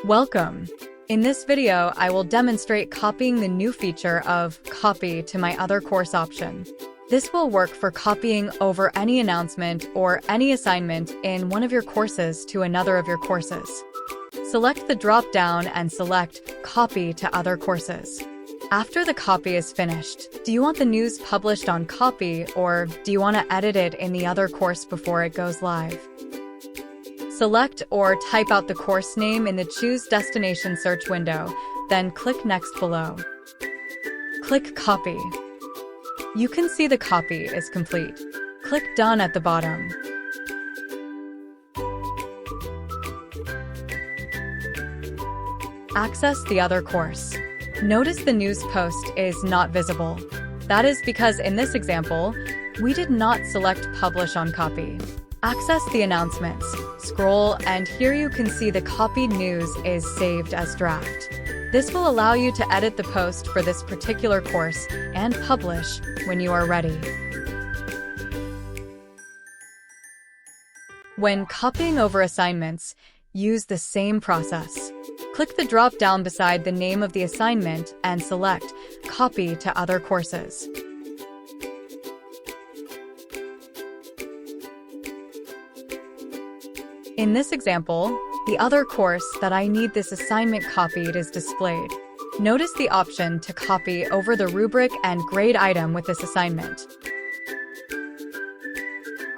Welcome! In this video, I will demonstrate copying the new feature of Copy to my other course option. This will work for copying over any announcement or any assignment in one of your courses to another of your courses. Select the drop-down and select Copy to Other Courses. After the copy is finished, do you want the news published on Copy or do you want to edit it in the other course before it goes live? Select or type out the course name in the Choose Destination search window, then click Next below. Click Copy. You can see the copy is complete. Click Done at the bottom. Access the other course. Notice the news post is not visible. That is because in this example, we did not select Publish on Copy. Access the announcements, scroll, and here you can see the copied news is saved as draft. This will allow you to edit the post for this particular course and publish when you are ready. When copying over assignments, use the same process. Click the drop-down beside the name of the assignment and select Copy to Other Courses. In this example, the other course that I need this assignment copied is displayed. Notice the option to copy over the rubric and grade item with this assignment.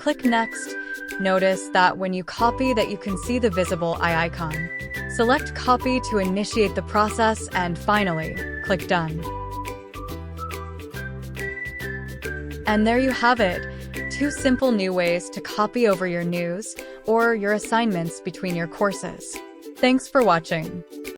Click Next. Notice that when you copy that you can see the visible eye icon. Select Copy to initiate the process and finally, click Done. And there you have it. 2 simple new ways to copy over your news or your assignments between your courses. Thanks for watching.